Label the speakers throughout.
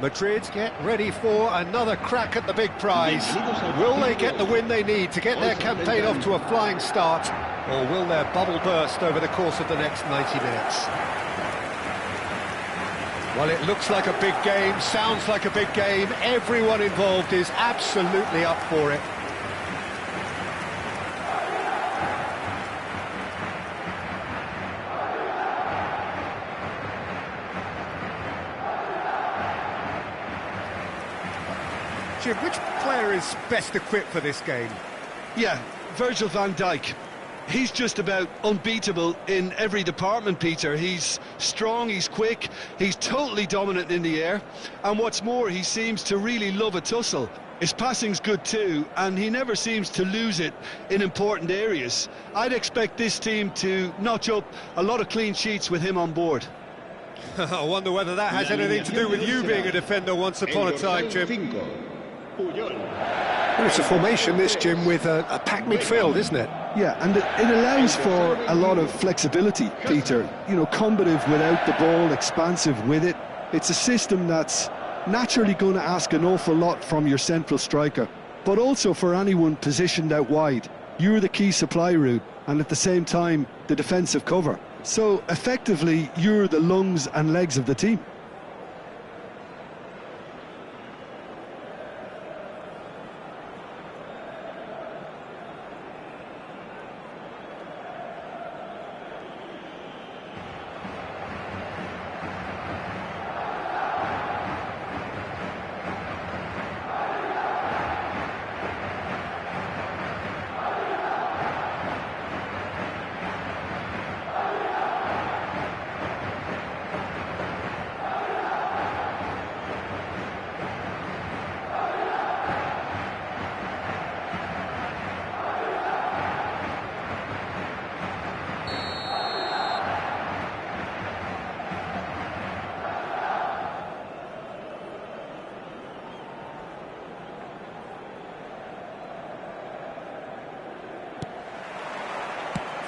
Speaker 1: Madrid get ready for another crack at the big prize. Will they get the win they need to get their campaign off to a flying start, or will their bubble burst over the course of the next 90 minutes? Well, it looks like a big game, sounds like a big game. Everyone involved is absolutely up for it. Jim, which player is best equipped for this game?
Speaker 2: Yeah, Virgil van Dijk. He's just about unbeatable in every department, Peter. He's strong, he's quick, he's totally dominant in the air. And what's more, he seems to really love a tussle. His passing's good too, and he never seems to lose it in important areas. I'd expect this team to notch up a lot of clean sheets with him on board.
Speaker 1: I wonder whether that has anything to do with you being a defender once upon a time, Jim. Well, it's a formation, this, Jim, with a packed midfield, isn't it?
Speaker 2: Yeah, and it allows for a lot of flexibility, Peter. You know, combative without the ball, expansive with it. It's a system that's naturally going to ask an awful lot from your central striker, but also for anyone positioned out wide. You're the key supply route, and at the same time, the defensive cover. So, effectively, you're the lungs and legs of the team.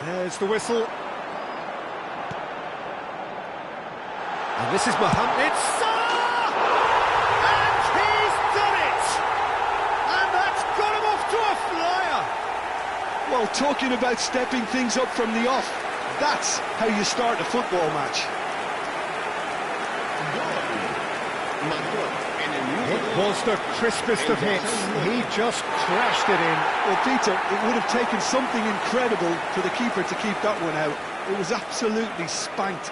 Speaker 1: There's the whistle. And this is Mohamed Salah! And he's done it! And that's got him off to a flyer!
Speaker 2: Well, talking about stepping things up from the off, that's how you start a football match.
Speaker 1: It was the crispest of hits. He just crashed it in.
Speaker 2: Well, Peter, it would have taken something incredible for the keeper to keep that one out. It was absolutely spanked.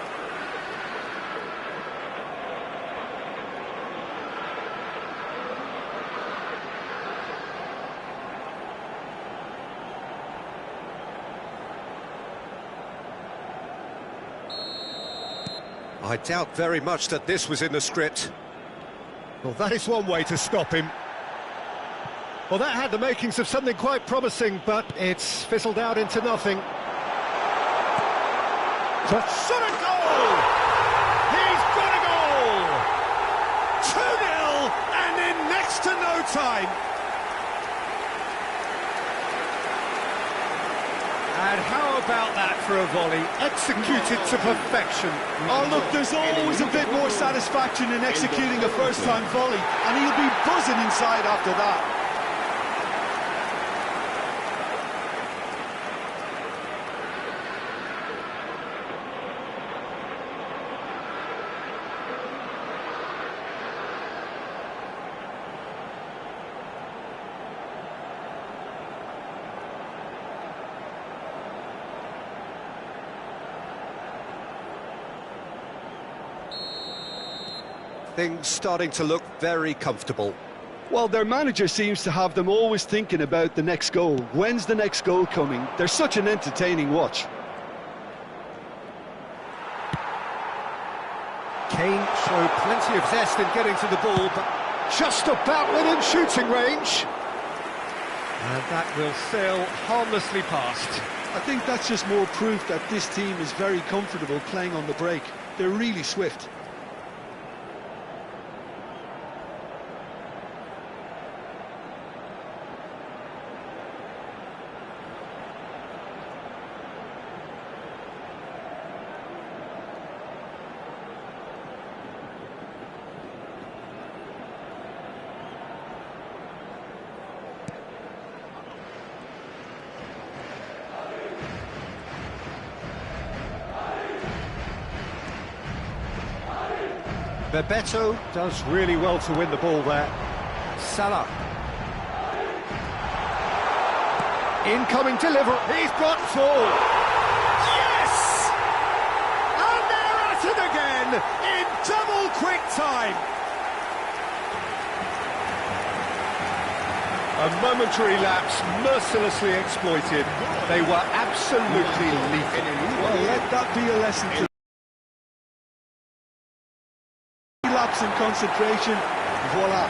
Speaker 1: I doubt very much that this was in the script. Well, that is one way to stop him. Well, that had the makings of something quite promising, but it's fizzled out into nothing. Shot a goal! He's got a goal! 2-0, and in next to no time. And how about that for a volley? Executed to perfection.
Speaker 2: Oh, look, there's always a bit more satisfaction in executing a first-time volley, and he'll be buzzing inside after that.
Speaker 1: Things starting to look very comfortable.
Speaker 2: Well, their manager seems to have them always thinking about the next goal. When's the next goal coming? They're such an entertaining watch.
Speaker 1: Kane showed plenty of zest in getting to the ball, but just about within shooting range. And that will sail harmlessly past.
Speaker 2: I think that's just more proof that this team is very comfortable playing on the break. They're really swift.
Speaker 1: Bebeto does really well to win the ball there. Salah. Incoming delivery. He's got full. Yes! And they're at it again in double quick time. A momentary lapse, mercilessly exploited. They were absolutely lethal.
Speaker 2: Well, let that be a lesson to lapse in concentration. Voila.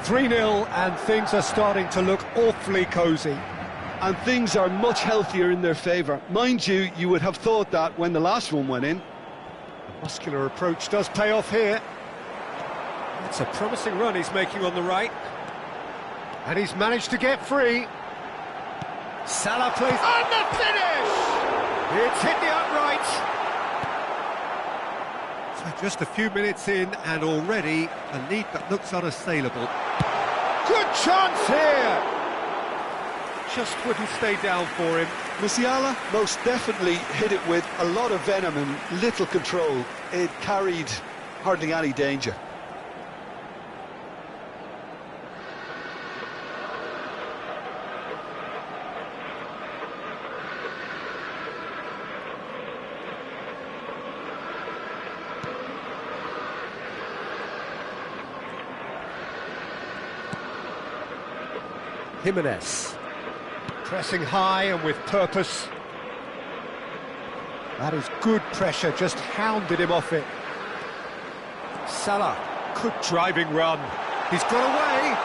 Speaker 1: "3-0 and things are starting to look awfully cosy.
Speaker 2: And things are much healthier in their favour. Mind you, you would have thought that when the last one went in.
Speaker 1: The muscular approach does pay off here. It's a promising run he's making on the right. And he's managed to get free. Salah plays... And the finish! It's hit the uprights. So just a few minutes in and already a lead that looks unassailable. Good chance here! Just wouldn't stay down for him.
Speaker 2: Musiala most definitely hit it with a lot of venom and little control. It carried hardly any danger.
Speaker 1: Jimenez. Pressing high and with purpose. That is good pressure, just hounded him off it. Salah, good driving run. He's got away.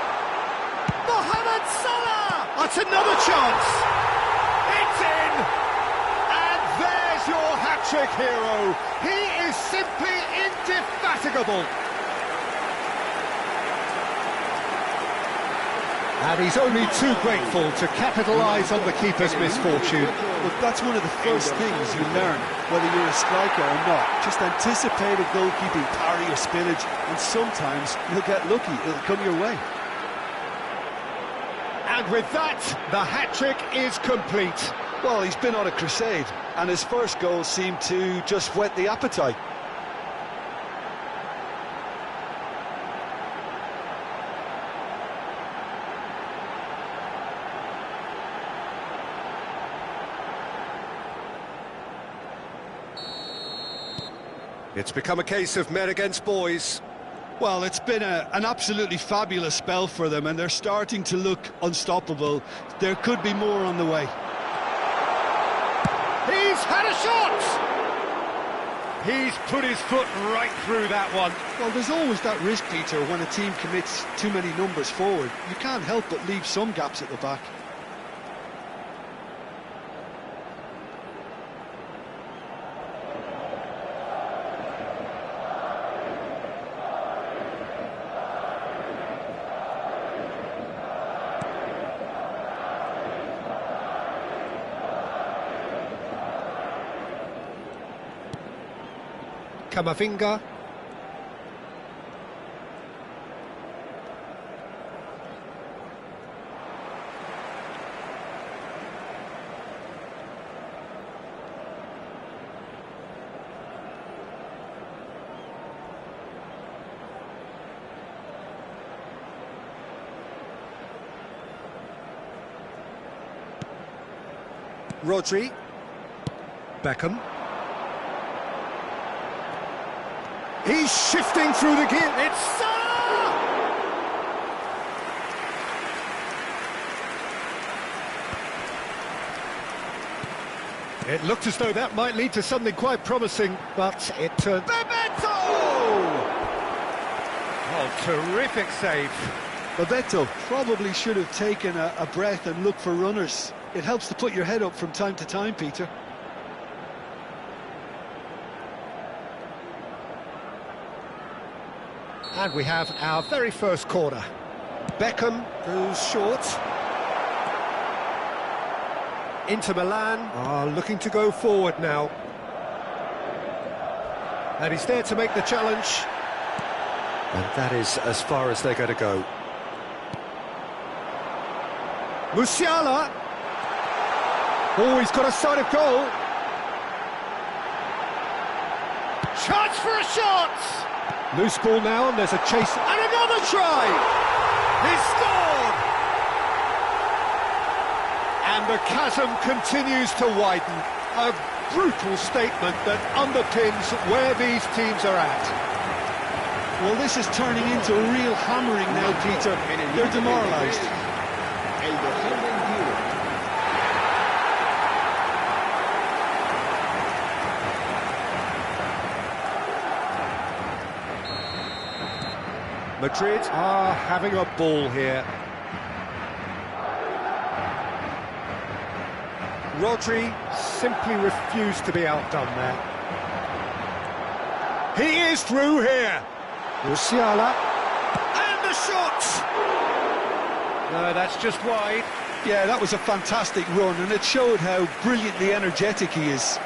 Speaker 1: Mohamed Salah! That's another chance. It's in! And there's your hat-trick hero. He is simply indefatigable. And he's only too grateful to capitalise on the keeper's misfortune.
Speaker 2: But that's one of the first things you learn, whether you're a striker or not. Just anticipate a goalkeeping parry or spillage, and sometimes you'll get lucky, it'll come your way.
Speaker 1: And with that, the hat-trick is complete.
Speaker 2: Well, he's been on a crusade, and his first goal seemed to just whet the appetite.
Speaker 1: It's become a case of men against boys.
Speaker 2: Well, it's been an absolutely fabulous spell for them, and they're starting to look unstoppable. There could be more on the way.
Speaker 1: He's had a shot! He's put his foot right through that one.
Speaker 2: Well, there's always that risk, Peter, when a team commits too many numbers forward. You can't help but leave some gaps at the back.
Speaker 1: Camavinga. Rodri. Beckham. He's shifting through the gear. It's Salah! It looked as though that might lead to something quite promising, but it turned... Bebeto! Oh, terrific save.
Speaker 2: Bebeto probably should have taken a breath and looked for runners. It helps to put your head up from time to time, Peter.
Speaker 1: And we have our very first corner. Beckham goes short. Inter Milan are looking to go forward now. And he's there to make the challenge. And that is as far as they're going to go. Musiala. Oh, he's got a sight of goal. Chance for a shot! Loose ball now, and there's a chase, and another try! He's scored! And the chasm continues to widen. A brutal statement that underpins where these teams are at.
Speaker 2: Well, this is turning into a real hammering now, Peter. They're demoralised.
Speaker 1: Madrid are having a ball here. Rodri simply refused to be outdone there. He is through here. Musiala. And the shot! No, that's just wide.
Speaker 2: Yeah, that was a fantastic run, and it showed how brilliantly energetic he is.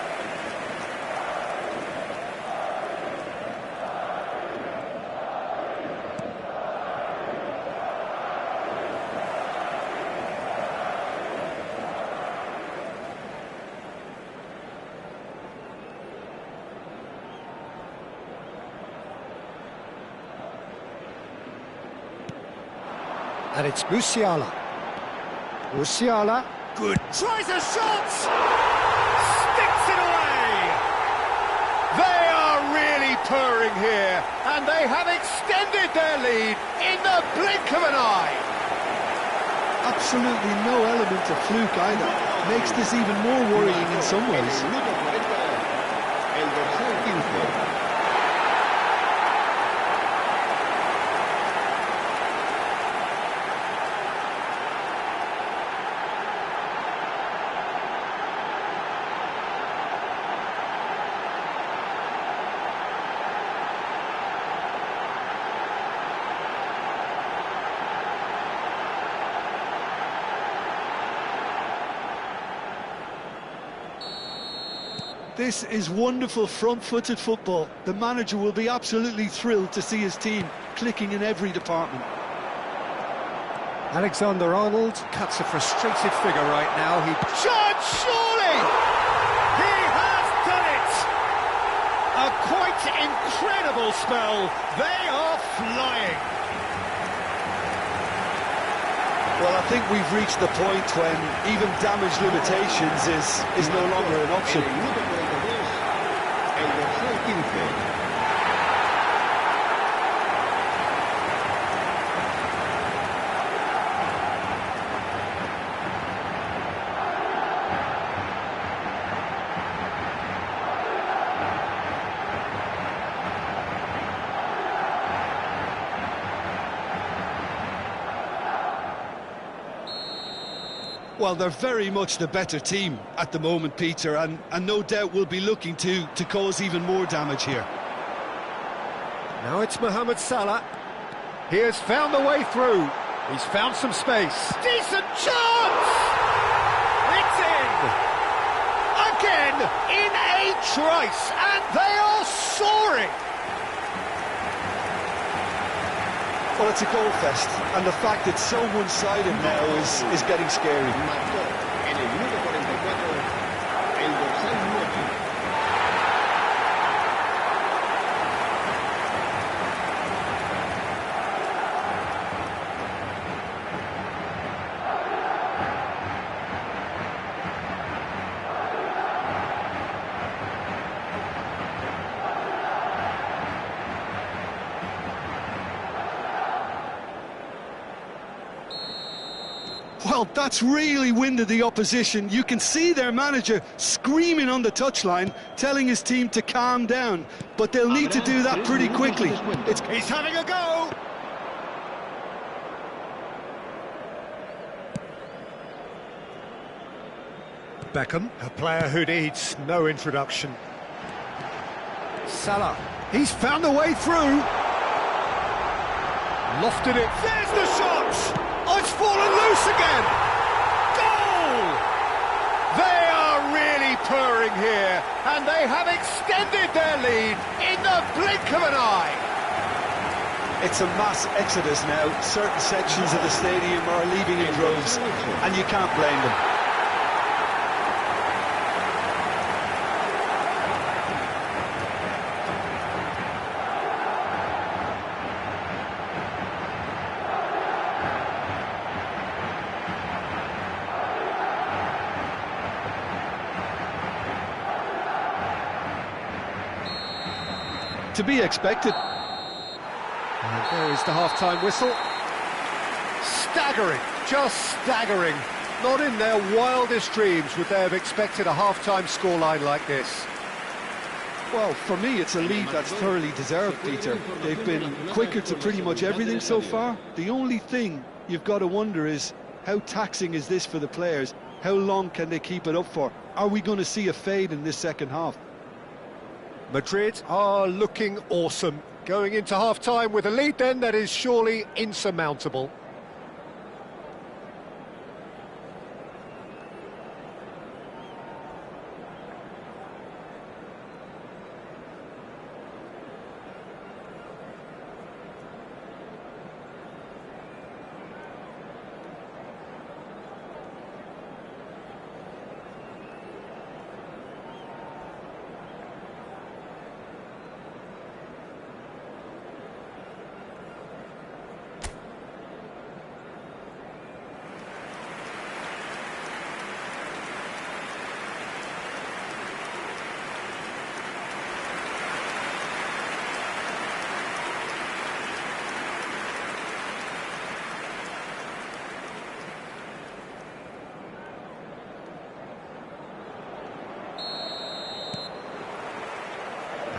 Speaker 1: And it's Musiala. Musiala. Good. Tries a shot! Sticks it away! They are really purring here, and they have extended their lead in the blink of an eye.
Speaker 2: Absolutely no element of fluke either. Makes this even more worrying in some ways. This is wonderful front-footed football. The manager will be absolutely thrilled to see his team clicking in every department.
Speaker 1: Alexander-Arnold cuts a frustrated figure right now. He charged, surely! He has done it! A quite incredible spell. They are flying.
Speaker 2: Well, I think we've reached the point when even damage limitations is no longer an option. Well, they're very much the better team at the moment, Peter, and no doubt will be looking to cause even more damage here.
Speaker 1: Now it's Mohamed Salah. He has found the way through. He's found some space. Decent chance! It's in! Again, in a trice, and they are soaring!
Speaker 2: Well, it's a goal fest, and the fact it's so one-sided now is getting scary. Well, that's really winded the opposition. You can see their manager screaming on the touchline, telling his team to calm down. But they'll need to do that pretty quickly.
Speaker 1: He's having a go! Beckham, a player who needs no introduction. Salah, he's found a way through. Lofted it. There's the shot! Oh, it's fallen loose again! Goal! They are really purring here, and they have extended their lead in the blink of an eye.
Speaker 2: It's a mass exodus now. Certain sections of the stadium are leaving in droves, and you can't blame them. To be expected.
Speaker 1: And there is the half-time whistle. Staggering, just staggering. Not in their wildest dreams would they have expected a half-time scoreline like this.
Speaker 2: Well, for me, it's a lead that's thoroughly deserved, Peter. They've been quicker to pretty much everything so far. The only thing you've got to wonder is, how taxing is this for the players? How long can they keep it up for? Are we going to see a fade in this second half?
Speaker 1: Madrid are looking awesome. Going into half-time with a lead then that is surely insurmountable.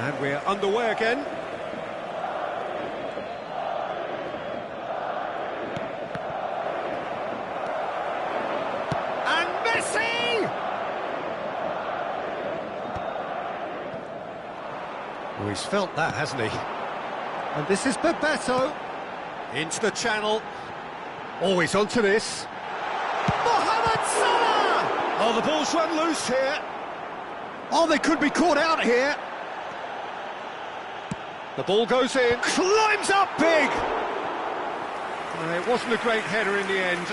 Speaker 1: And we're underway again. And Messi! Oh, he's felt that, hasn't he? And this is Bebeto. Into the channel. Always onto this. Mohamed Salah! Oh, the ball's run loose here. Oh, they could be caught out here. The ball goes in, climbs up big! It wasn't a great header in the end.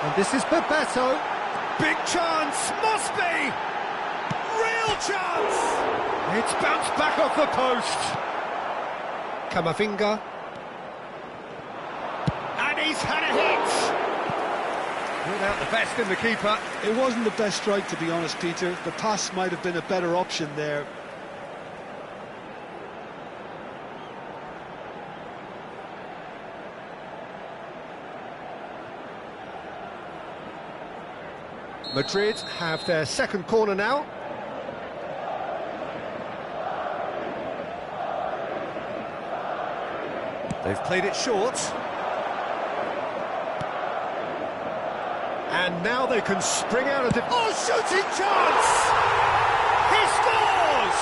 Speaker 1: And this is Bebeto. Big chance, must be! Real chance! It's bounced back off the post. Camavinga. And he's had a hit! Without the best in the keeper.
Speaker 2: It wasn't the best strike, to be honest, Peter. The pass might have been a better option there.
Speaker 1: Madrid have their second corner now. They've played it short. And now they can spring out of oh, shooting chance! He scores!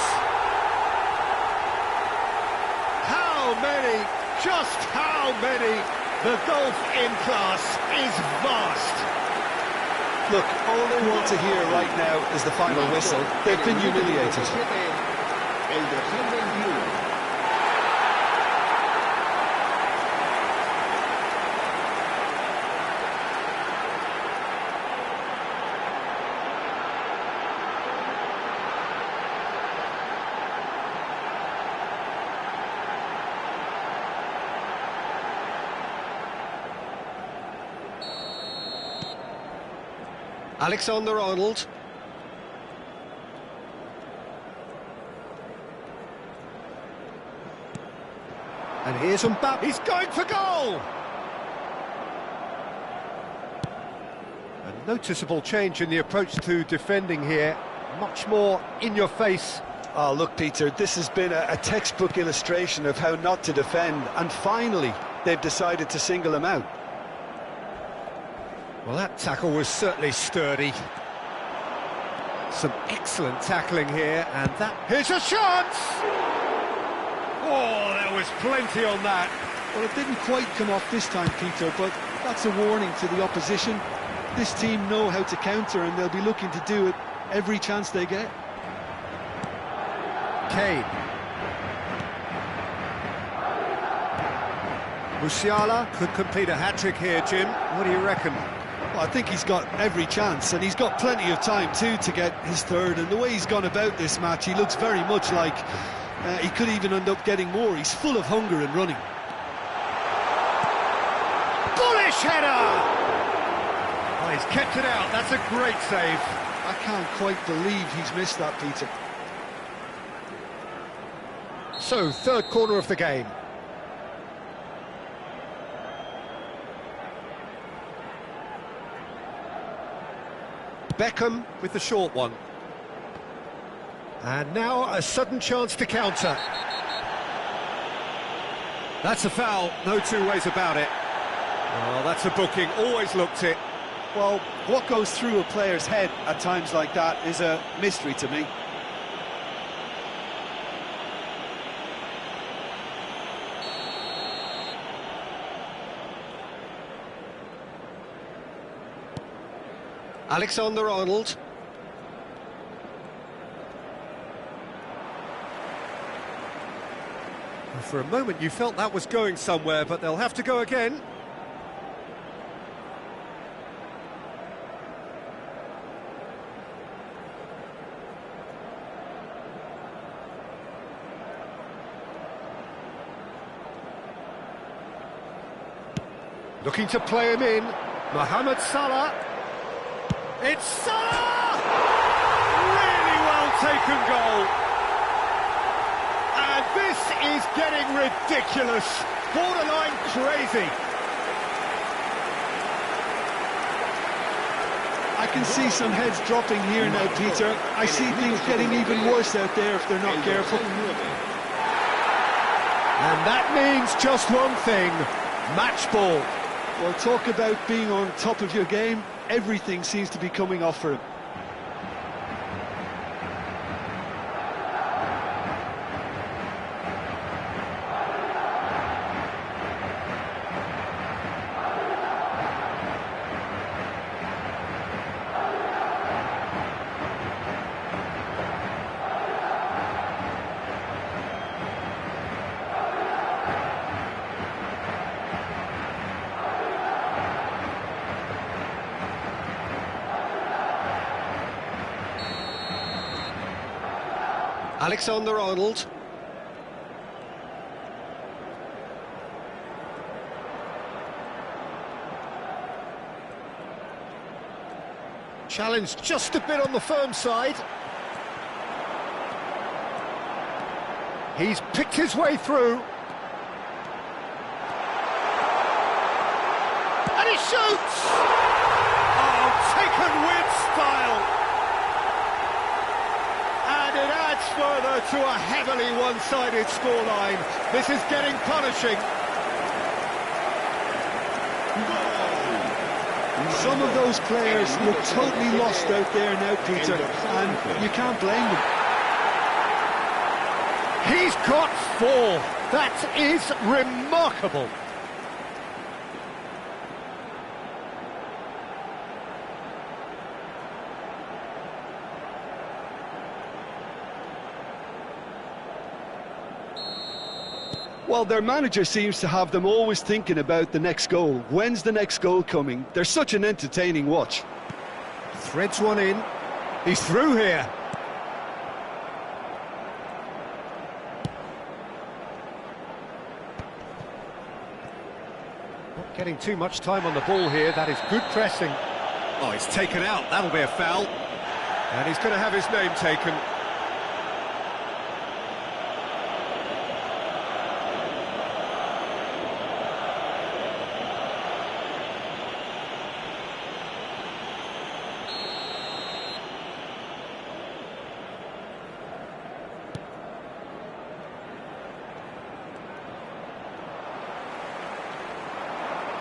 Speaker 1: How many, just how many? The gulf in class is vast.
Speaker 2: Look, all they want to hear right now is the final whistle. They've been humiliated.
Speaker 1: Alexander-Arnold. And here's Mbappe. He's going for goal! And Noticeable change in the approach to defending here. Much more in your face.
Speaker 2: Oh, look, Peter, this has been a textbook illustration of how not to defend, and finally they've decided to single him out.
Speaker 1: Well, that tackle was certainly sturdy. Some excellent tackling here, and that... Here's a chance! Oh, there was plenty on that.
Speaker 2: Well, it didn't quite come off this time, Peter, but that's a warning to the opposition. This team know how to counter, and they'll be looking to do it every chance they get.
Speaker 1: Kane. Musiala could complete a hat-trick here, Jim. What do you reckon?
Speaker 2: Well, I think he's got every chance, and he's got plenty of time too to get his third. And the way he's gone about this match, he looks very much like he could even end up getting more. He's full of hunger and running.
Speaker 1: Bullish header! Oh, he's kept it out. That's a great save.
Speaker 2: I can't quite believe he's missed that, Peter.
Speaker 1: So, third corner of the game. Beckham with the short one. And now a sudden chance to counter. That's a foul, no two ways about it. Oh, that's a booking, always looked it.
Speaker 2: Well, what goes through a player's head at times like that is a mystery to me.
Speaker 1: Alexander-Arnold. For a moment you felt that was going somewhere, but they'll have to go again. Looking to play him in. Mohamed Salah. It's Salah! Really well taken goal. And this is getting ridiculous. Borderline crazy.
Speaker 2: I can see some heads dropping here now, Peter. I see things getting even worse out there if they're not careful.
Speaker 1: And that means just one thing, match ball.
Speaker 2: Well, talk about being on top of your game. Everything seems to be coming off for him.
Speaker 1: Alexander-Arnold. Challenge just a bit on the firm side. He's picked his way through. And he shoots! Oh, taken with style. And it adds further to a heavily one-sided scoreline. This is getting punishing.
Speaker 2: Some of those players look totally lost out there now, Peter, and you can't blame them.
Speaker 1: He's got 4. That is remarkable.
Speaker 2: Well, their manager seems to have them always thinking about the next goal. When's the next goal coming? They're such an entertaining watch.
Speaker 1: Threads one in. He's through here. Not getting too much time on the ball here. That is good pressing. Oh, he's taken out. That'll be a foul. And he's going to have his name taken.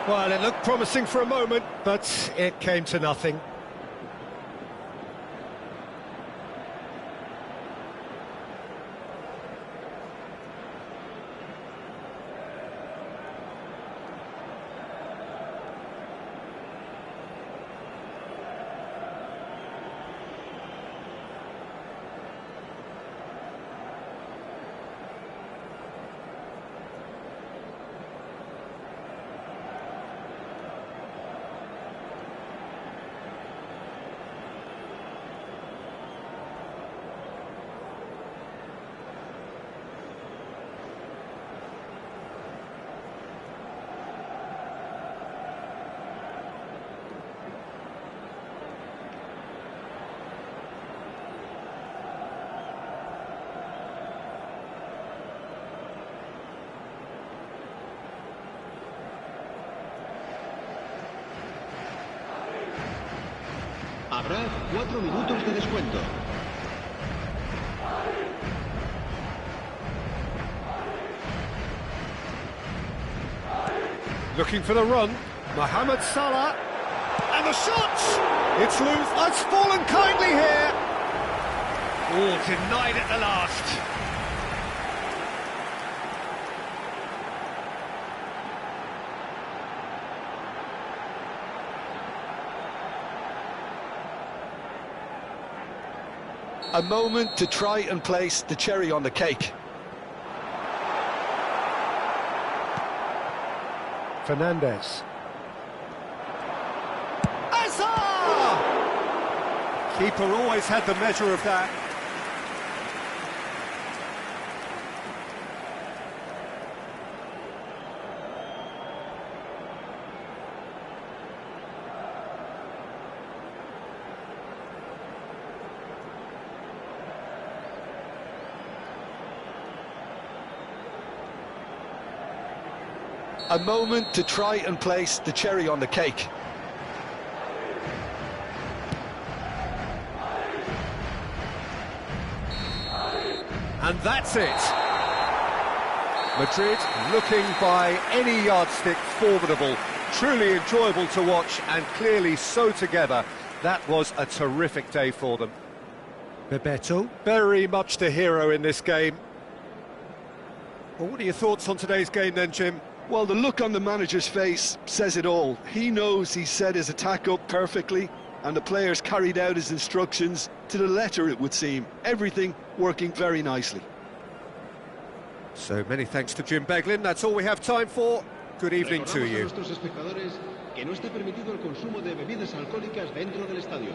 Speaker 1: Well, it looked promising for a moment, but it came to nothing.
Speaker 3: Habrá 4 minutos de descuento.
Speaker 1: Looking for the run, Mohamed Salah, and the shot! It's loose, it's fallen kindly here! Oh, denied at the last.
Speaker 2: A moment to try and place the cherry on the cake.
Speaker 1: Fernandez. Azar! Keeper always had the measure of that.
Speaker 2: A moment to try and place the cherry on the cake.
Speaker 1: And that's it. Madrid looking by any yardstick formidable, truly enjoyable to watch and clearly so together. That was a terrific day for them. Bebeto, very much the hero in this game. Well, what are your thoughts on today's game then, Jim?
Speaker 2: Well, the look on the manager's face says it all. He knows he set his attack up perfectly, and the players carried out his instructions to the letter, it would seem. Everything working very nicely.
Speaker 1: So many thanks to Jim Beglin. That's all we have time for. Good evening to you.
Speaker 3: Recordamos a nuestros espectadores que no está permitido el consumo de bebidas alcohólicas dentro del estadio.